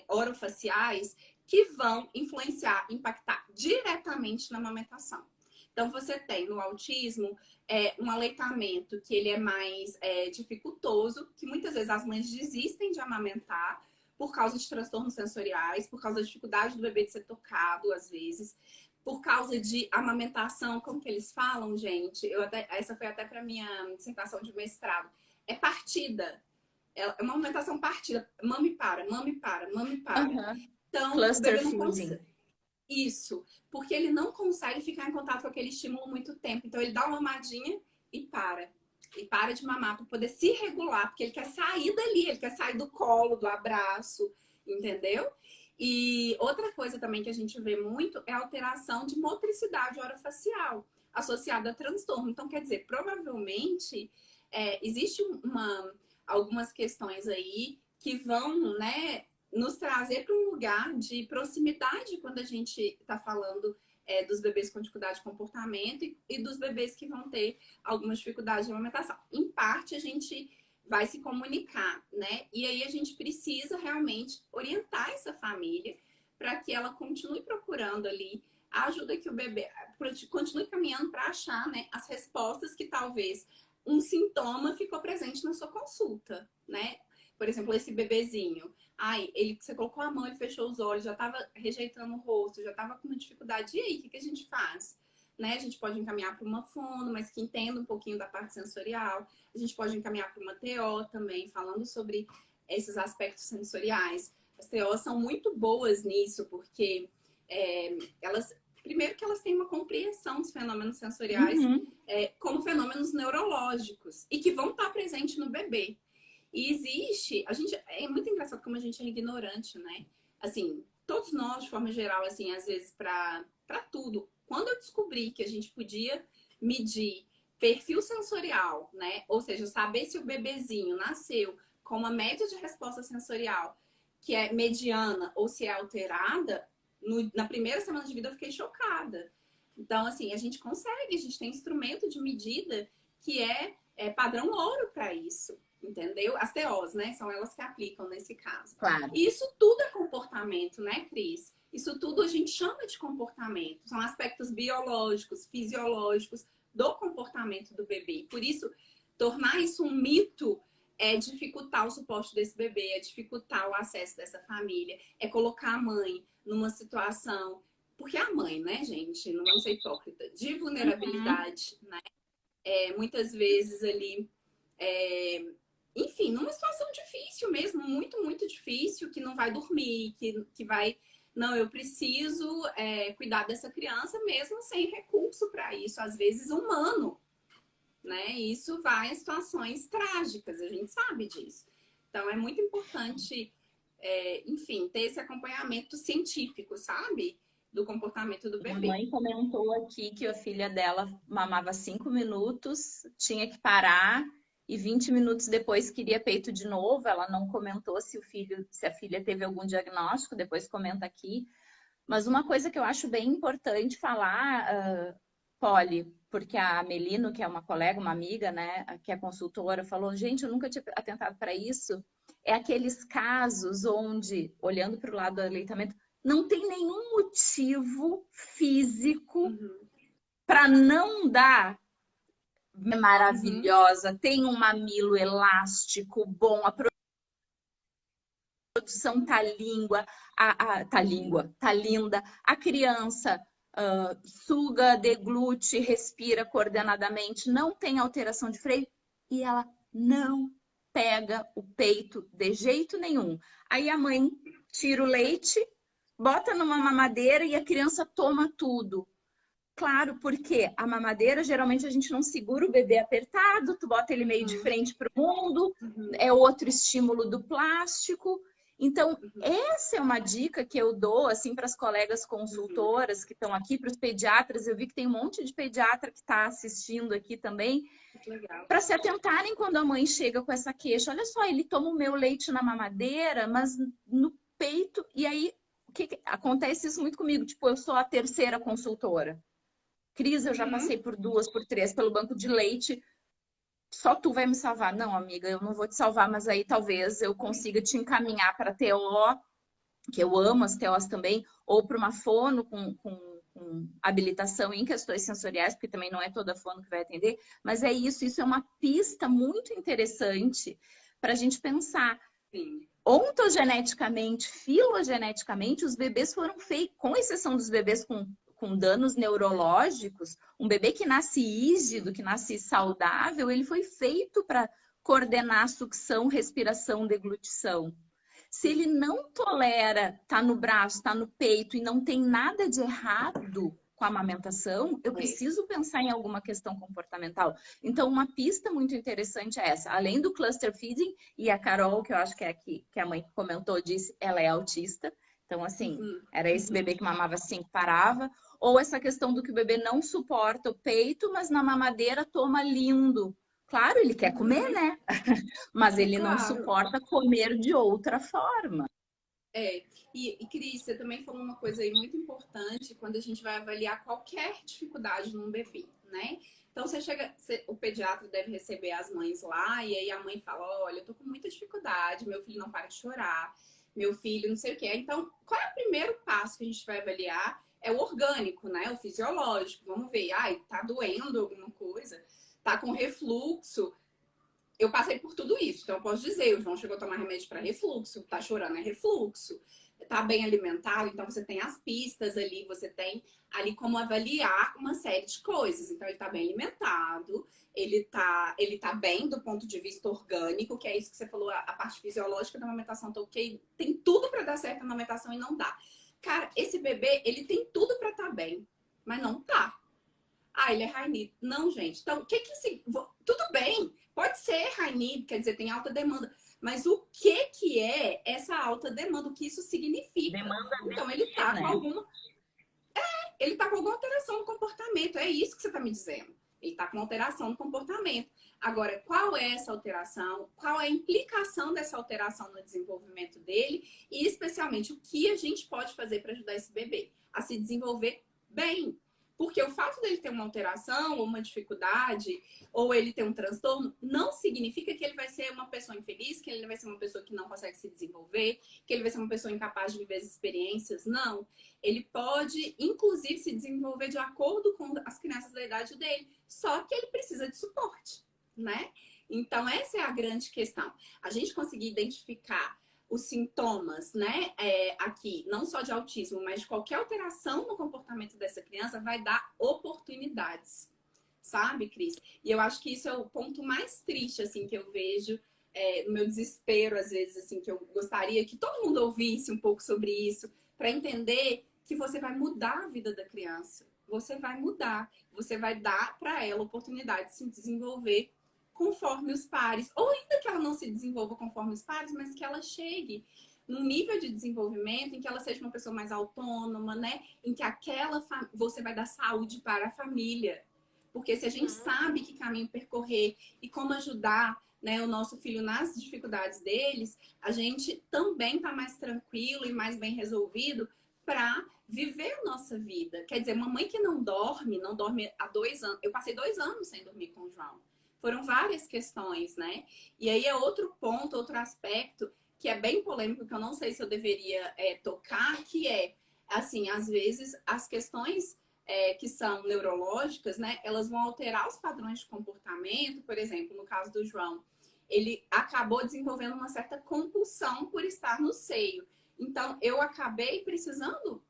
orofaciais que vão influenciar, impactar diretamente na amamentação. Então, você tem no autismo um aleitamento que ele é mais dificultoso, que muitas vezes as mães desistem de amamentar por causa de transtornos sensoriais, por causa da dificuldade do bebê de ser tocado, às vezes, por causa de amamentação, como que eles falam, gente? Essa foi até para minha dissertação de mestrado. É partida. É uma amamentação partida. Mame para, mame para, mame para. Então, Cluster o bebê não feeding. consegue. Isso, porque ele não consegue ficar em contato com aquele estímulo muito tempo. Então, ele dá uma mamadinha e para. E para de mamar para poder se regular, porque ele quer sair dali, ele quer sair do colo, do abraço, entendeu? E outra coisa também que a gente vê muito é a alteração de motricidade orofacial associada a transtorno. Então, quer dizer, provavelmente existe algumas questões aí que vão, né, nos trazer para um lugar de proximidade quando a gente está falando dos bebês com dificuldade de comportamento e dos bebês que vão ter algumas dificuldades de amamentação. Em parte, a gente vai se comunicar, né? E aí a gente precisa realmente orientar essa família para que ela continue procurando ali a ajuda que o bebê continue caminhando para achar, né, as respostas que talvez um sintoma ficou presente na sua consulta, né? Por exemplo, esse bebezinho. Você colocou a mão, ele fechou os olhos, já estava rejeitando o rosto, já estava com uma dificuldade. E aí, o que a gente faz? Né? A gente pode encaminhar para uma fono, mas que entenda um pouquinho da parte sensorial. A gente pode encaminhar para uma TO também, falando sobre esses aspectos sensoriais. As TOs são muito boas nisso, porque primeiro que elas têm uma compreensão dos fenômenos sensoriais como fenômenos neurológicos e que vão estar presentes no bebê. E existe, é muito engraçado como a gente é ignorante, né? Assim, todos nós, de forma geral, assim, às vezes para tudo. Quando eu descobri que a gente podia medir perfil sensorial, né? Ou seja, saber se o bebezinho nasceu com uma média de resposta sensorial que é mediana ou se é alterada, na primeira semana de vida eu fiquei chocada. Então, assim, a gente consegue, a gente tem instrumento de medida que é padrão ouro para isso, entendeu? As TOs, né? São elas que aplicam nesse caso. Claro. E isso tudo é comportamento, né, Cris? Isso tudo a gente chama de comportamento. São aspectos biológicos, fisiológicos do comportamento do bebê. Por isso, tornar isso um mito é dificultar o suporte desse bebê, é dificultar o acesso dessa família, é colocar a mãe numa situação... Porque a mãe, né, gente, não vamos ser hipócrita, de vulnerabilidade, né? Muitas vezes ali, enfim, numa situação difícil mesmo, muito, muito difícil, que não vai dormir, que vai... Não, eu preciso cuidar dessa criança mesmo sem recurso para isso, às vezes humano, né? E isso vai a situações trágicas, a gente sabe disso. Então, é muito importante, enfim, ter esse acompanhamento científico, sabe? Do comportamento do A bebê. mãe comentou aqui que a filha dela mamava 5 minutos, tinha que parar e 20 minutos depois queria peito de novo. Ela não comentou se a filha teve algum diagnóstico, depois comenta aqui. Mas uma coisa que eu acho bem importante falar, Polly, porque a Melino, que é uma colega, uma amiga, né, que é consultora, falou, gente, eu nunca tinha atentado para isso. É aqueles casos onde, olhando para o lado do aleitamento, não tem nenhum motivo físico para não dar. É maravilhosa, tem um mamilo elástico bom, a produção tá linda, a criança suga, deglute, respira coordenadamente, não tem alteração de freio e ela não pega o peito de jeito nenhum. Aí a mãe tira o leite, bota numa mamadeira e a criança toma tudo. Claro, porque a mamadeira, geralmente a gente não segura o bebê apertado, tu bota ele meio de frente para o mundo, é outro estímulo do plástico. Então, essa é uma dica que eu dou assim para as colegas consultoras que estão aqui, para os pediatras. Eu vi que tem um monte de pediatra que está assistindo aqui também, para se atentarem quando a mãe chega com essa queixa. Olha só, ele toma o meu leite na mamadeira, mas no peito. E aí, acontece isso muito comigo. Tipo, eu sou a terceira consultora. Cris, eu já passei por 2, por 3 pelo banco de leite. Só tu vai me salvar. Não, amiga, eu não vou te salvar, mas aí talvez eu consiga te encaminhar para TO, que eu amo as TOs também, ou para uma fono com habilitação em questões sensoriais, porque também não é toda fono que vai atender. Mas é isso é uma pista muito interessante para a gente pensar. Sim. Ontogeneticamente, filogeneticamente, os bebês foram feitos, com exceção dos bebês com danos neurológicos, um bebê que nasce rígido, que nasce saudável, ele foi feito para coordenar sucção, respiração, deglutição. Se ele não tolera, tá no braço, tá no peito e não tem nada de errado com a amamentação, eu preciso pensar em alguma questão comportamental. Então, uma pista muito interessante é essa. Além do cluster feeding, e a Carol, que eu acho que é aqui, que a mãe comentou, disse, ela é autista. Então, assim, era esse bebê que mamava 5, parava. Ou essa questão do que o bebê não suporta o peito, mas na mamadeira toma lindo. Claro, ele quer comer, né? Mas ele não suporta comer de outra forma. E Cris, você também falou uma coisa aí muito importante quando a gente vai avaliar qualquer dificuldade num bebê, né? Então, o pediatra deve receber as mães lá e aí a mãe fala, olha, eu tô com muita dificuldade, meu filho não para de chorar, meu filho não sei o quê. Então, qual é o primeiro passo que a gente vai avaliar? É o orgânico, né? O fisiológico. Vamos ver, tá doendo alguma coisa, tá com refluxo. Eu passei por tudo isso, então eu posso dizer, o João chegou a tomar remédio para refluxo, tá chorando, é refluxo. Tá bem alimentado, então você tem as pistas ali, você tem ali como avaliar uma série de coisas. Então ele tá bem alimentado, ele tá bem do ponto de vista orgânico, que é isso que você falou, a parte fisiológica da amamentação tá ok, tem tudo para dar certo na amamentação e não dá. Cara, esse bebê, ele tem tudo para estar bem, mas não tá. Ele é high need. Não, gente. Então, tudo bem, pode ser high need, quer dizer, tem alta demanda. Mas o que é essa alta demanda? O que isso significa? Então, ele tá com alguma... ele tá com alguma alteração no comportamento. É isso que você tá me dizendo. Ele tá com alteração no comportamento. Agora, qual é essa alteração? Qual é a implicação dessa alteração no desenvolvimento dele? E, especialmente, o que a gente pode fazer para ajudar esse bebê a se desenvolver bem? Porque o fato dele ter uma alteração, ou uma dificuldade, ou ele ter um transtorno, não significa que ele vai ser uma pessoa infeliz, que ele vai ser uma pessoa que não consegue se desenvolver, que ele vai ser uma pessoa incapaz de viver as experiências. Não. Ele pode, inclusive, se desenvolver de acordo com as crianças da idade dele. Só que ele precisa de suporte, né? Então, essa é a grande questão. A gente conseguir identificar os sintomas, né, aqui, não só de autismo, mas de qualquer alteração no comportamento dessa criança, vai dar oportunidades, sabe, Cris? E eu acho que isso é o ponto mais triste, assim, que eu vejo, no meu desespero, às vezes, assim, que eu gostaria que todo mundo ouvisse um pouco sobre isso, para entender que você vai mudar a vida da criança. Você vai mudar, você vai dar para ela a oportunidade de se desenvolver conforme os pares, ou ainda que ela não se desenvolva conforme os pares, mas que ela chegue num nível de desenvolvimento em que ela seja uma pessoa mais autônoma, né? Em que você vai dar saúde para a família. Porque se a gente sabe que caminho percorrer e como ajudar, né, o nosso filho nas dificuldades deles, a gente também está mais tranquilo e mais bem resolvido para viver a nossa vida. Quer dizer, uma mãe que não dorme há 2 anos. Eu passei 2 anos sem dormir com o João. Foram várias questões, né? E aí é outro ponto, outro aspecto que é bem polêmico, que eu não sei se eu deveria tocar, que é, assim, às vezes as questões que são neurológicas, né? Elas vão alterar os padrões de comportamento. Por exemplo, no caso do João, ele acabou desenvolvendo uma certa compulsão por estar no seio. Então, eu acabei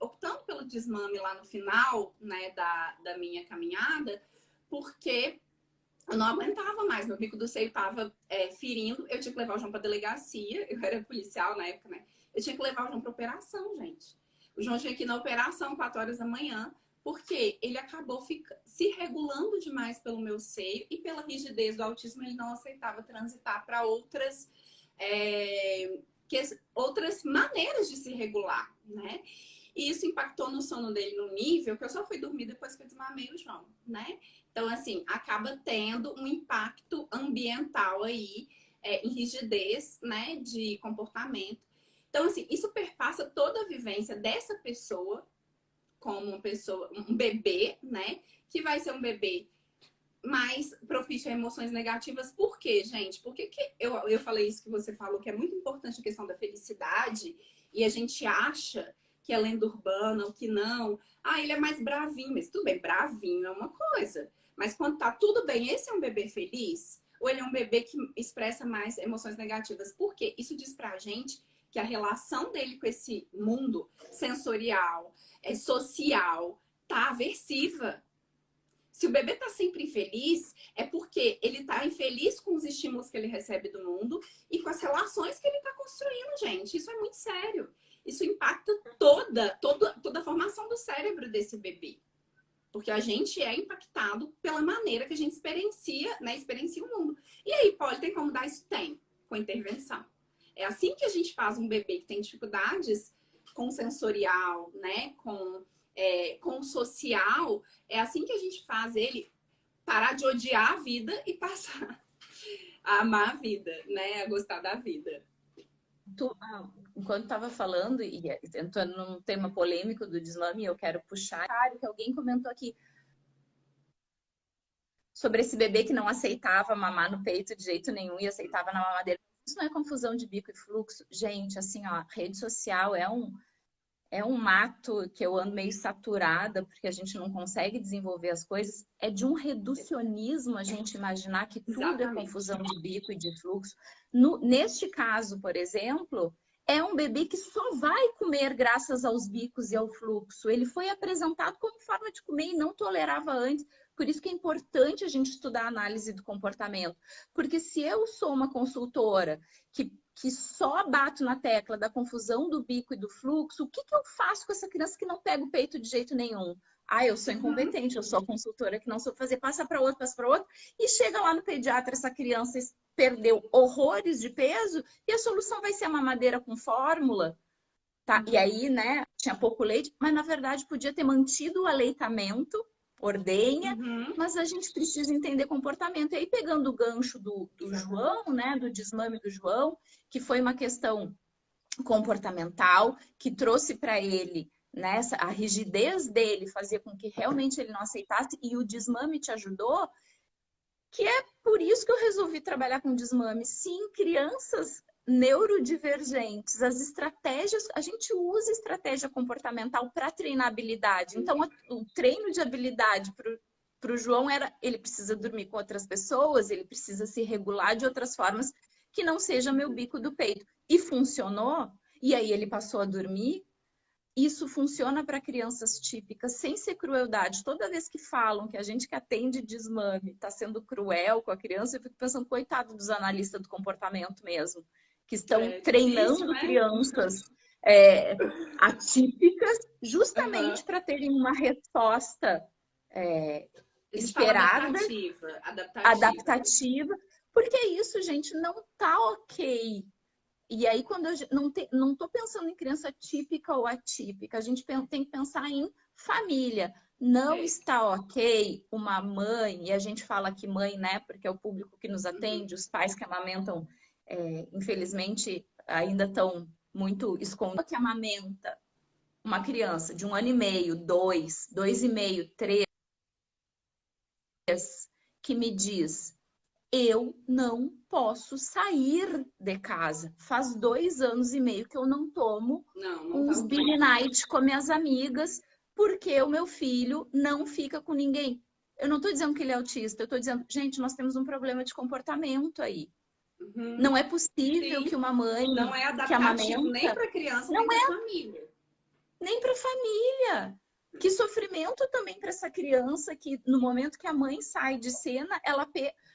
optando pelo desmame lá no final, né, da minha caminhada, porque eu não aguentava mais, meu bico do seio estava ferindo, eu tinha que levar o João para delegacia, eu era policial na época, né? Eu tinha que levar o João para operação, gente. O João tinha que ir na operação 4 horas da manhã, porque ele acabou se regulando demais pelo meu seio e pela rigidez do autismo, ele não aceitava transitar para outras maneiras de se regular, né? E isso impactou no sono dele no nível que eu só fui dormir depois que eu desmamei o João, né? Então, assim, acaba tendo um impacto ambiental aí, em rigidez, né, de comportamento. Então, assim, isso perpassa toda a vivência dessa pessoa como um bebê, né, que vai ser um bebê mais propício a emoções negativas. Por quê, gente? Porque eu falei isso que você falou, que é muito importante a questão da felicidade, e a gente acha que é lenda urbana ou que não. Ah, ele é mais bravinho, mas tudo bem, bravinho é uma coisa. Mas quando tá tudo bem, esse é um bebê feliz? Ou ele é um bebê que expressa mais emoções negativas? Por quê? Isso diz pra gente que a relação dele com esse mundo sensorial, social, tá aversiva. Se o bebê tá sempre infeliz, é porque ele tá infeliz com os estímulos que ele recebe do mundo e com as relações que ele tá construindo, gente. Isso é muito sério. Isso impacta toda a formação do cérebro desse bebê. Porque a gente é impactado pela maneira que a gente experiencia, né? Experiencia o mundo. E aí, pode ter como dar isso? Tem, com intervenção. É assim que a gente faz um bebê que tem dificuldades com o sensorial, né? Com o social. É assim que a gente faz ele parar de odiar a vida e passar a amar a vida, né? A gostar da vida. Enquanto estava falando e entrando num tema polêmico do desmame, eu quero puxar que alguém comentou aqui sobre esse bebê que não aceitava mamar no peito de jeito nenhum e aceitava na mamadeira. Isso não é confusão de bico e fluxo? Gente, assim, ó, rede social é um mato que eu ando meio saturada, porque a gente não consegue desenvolver as coisas. É de um reducionismo a gente imaginar que tudo Exatamente. É confusão de bico e de fluxo. Neste caso, por exemplo, é um bebê que só vai comer graças aos bicos e ao fluxo. Ele foi apresentado como forma de comer e não tolerava antes. Por isso que é importante a gente estudar a análise do comportamento. Porque se eu sou uma consultora que só bato na tecla da confusão do bico e do fluxo, o que eu faço com essa criança que não pega o peito de jeito nenhum? Ah, eu sou incompetente, eu sou consultora que não soube fazer, passa para outro, e chega lá no pediatra, essa criança perdeu horrores de peso e a solução vai ser a mamadeira com fórmula, tá? E aí, né, tinha pouco leite, mas na verdade podia ter mantido o aleitamento, ordenha, mas a gente precisa entender comportamento. E aí, pegando o gancho do João, né, do desmame do João, que foi uma questão comportamental, que trouxe para ele né? A rigidez dele fazia com que realmente ele não aceitasse, e o desmame te ajudou, que é por isso que eu resolvi trabalhar com desmame. Sim, crianças neurodivergentes, as estratégias, a gente usa estratégia comportamental para treinar habilidade. Então, o treino de habilidade para o João era, ele precisa dormir com outras pessoas, ele precisa se regular de outras formas que não seja meu bico do peito. E funcionou, e aí ele passou a dormir. Isso funciona para crianças típicas, sem ser crueldade. Toda vez que falam que a gente que atende desmame está sendo cruel com a criança, eu fico pensando, coitado dos analistas do comportamento mesmo, que estão treinando difícil, né? crianças atípicas justamente para terem uma resposta A gente fala esperada, adaptativa, porque isso, gente, não tá ok. E aí, quando eu não estou pensando em criança típica ou atípica, a gente tem que pensar em família. Não está ok uma mãe, e a gente fala aqui mãe, né? Porque é o público que nos atende, os pais que amamentam, infelizmente, ainda estão muito escondidos. Que amamenta uma criança de 1 ano e meio, 2, 2,5, 3, que me diz: eu não posso sair de casa. Faz 2 anos e meio que eu não tomo uns Big Night com minhas amigas, porque o meu filho não fica com ninguém. Eu não estou dizendo que ele é autista, eu estou dizendo, gente, nós temos um problema de comportamento aí. Não é possível que uma mãe não é que amamenta... nem para criança, nem para família. Nem para família. Que sofrimento também para essa criança que no momento que a mãe sai de cena,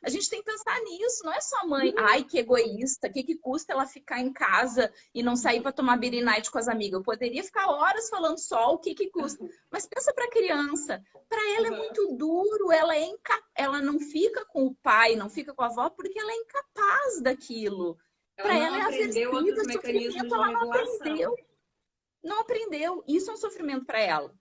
a gente tem que pensar nisso, não é só a mãe, ai, que egoísta, o que custa ela ficar em casa e não sair para tomar beer night com as amigas? Eu poderia ficar horas falando só o que custa, mas pensa para a criança, para ela é muito duro, ela não fica com o pai, não fica com a avó, porque ela é incapaz daquilo. Para ela é aversiva, sofrimento, ela não aprendeu. Não aprendeu. Isso é um sofrimento para ela.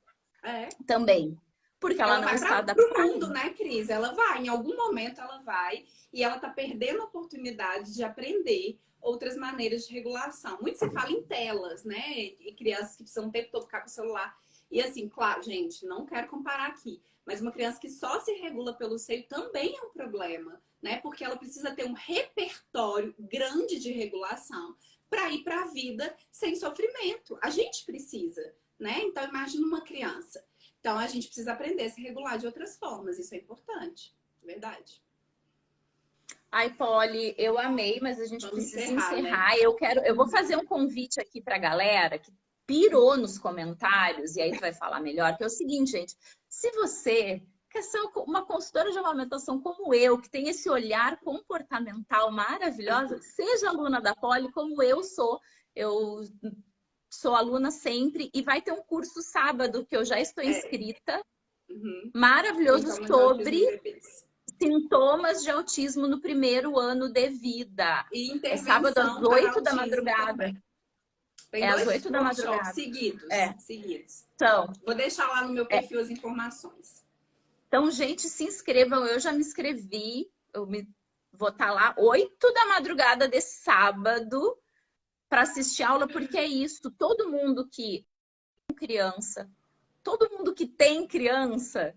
Também. Porque ela não está adaptada. Pro mundo, né, Cris? Ela vai, em algum momento ela vai, e ela tá perdendo a oportunidade de aprender outras maneiras de regulação. Muito se fala em telas, né? E crianças que precisam o tempo todo ficar com o celular. E assim, claro, gente, não quero comparar aqui, mas uma criança que só se regula pelo seio também é um problema, né? Porque ela precisa ter um repertório grande de regulação para ir para a vida sem sofrimento. A gente precisa, né? Então, imagina uma criança. Então, a gente precisa aprender a se regular de outras formas. Isso é importante, verdade. Ai, Polly, eu amei, mas a gente precisa encerrar. Né? Eu vou fazer um convite aqui para a galera que pirou nos comentários, e aí você vai falar melhor, que é o seguinte, gente. Se você quer ser uma consultora de amamentação como eu, que tem esse olhar comportamental maravilhoso, seja aluna da Polly como eu sou. Eu sou aluna sempre, e vai ter um curso sábado que eu já estou inscrita, maravilhoso, sobre sintomas de autismo no primeiro ano de vida. É sábado às 8 da madrugada. Tem às 8 da madrugada. Seguidos. Então, vou deixar lá no meu perfil as informações. Então, gente, se inscrevam. Eu já me inscrevi. Vou estar lá 8 da madrugada de sábado para assistir a aula, porque é isso. Todo mundo que tem criança,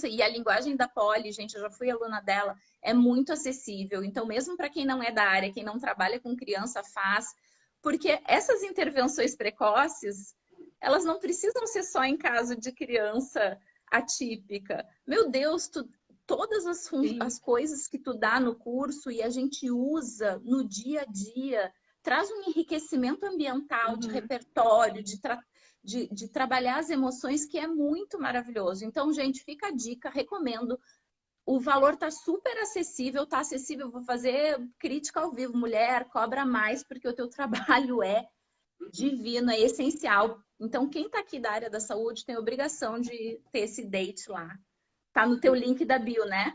e a linguagem da Polly, gente, eu já fui aluna dela, é muito acessível. Então, mesmo para quem não é da área, quem não trabalha com criança, faz. Porque essas intervenções precoces, elas não precisam ser só em caso de criança atípica. Meu Deus, todas as coisas que tu dá no curso e a gente usa no dia a dia, traz um enriquecimento ambiental, de repertório, de trabalhar as emoções, que é muito maravilhoso. Então, gente, fica a dica, recomendo. O valor tá super acessível, tá acessível. Vou fazer crítica ao vivo. Mulher, cobra mais, porque o teu trabalho é divino, é essencial. Então, quem tá aqui da área da saúde tem a obrigação de ter esse date lá. Tá no teu link da bio, né?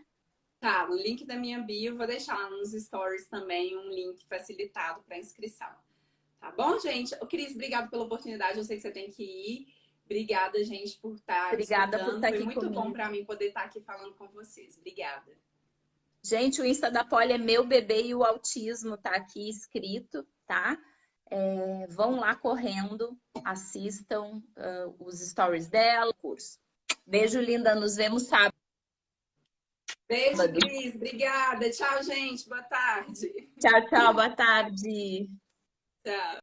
Tá, no link da minha bio, vou deixar lá nos stories também um link facilitado para inscrição. Tá bom, gente? Cris, obrigada pela oportunidade. Eu sei que você tem que ir. Obrigada, gente, por estar escutando. Foi muito bom para mim poder estar aqui falando com vocês. Obrigada. Gente, o Insta da Polly é meu bebê e o autismo, tá aqui escrito, tá? vão lá correndo, assistam os stories dela, curso. Beijo, linda. Nos vemos sábado. Beijo, Cris. Obrigada. Tchau, gente. Boa tarde. Tchau, tchau. Boa tarde. Tchau.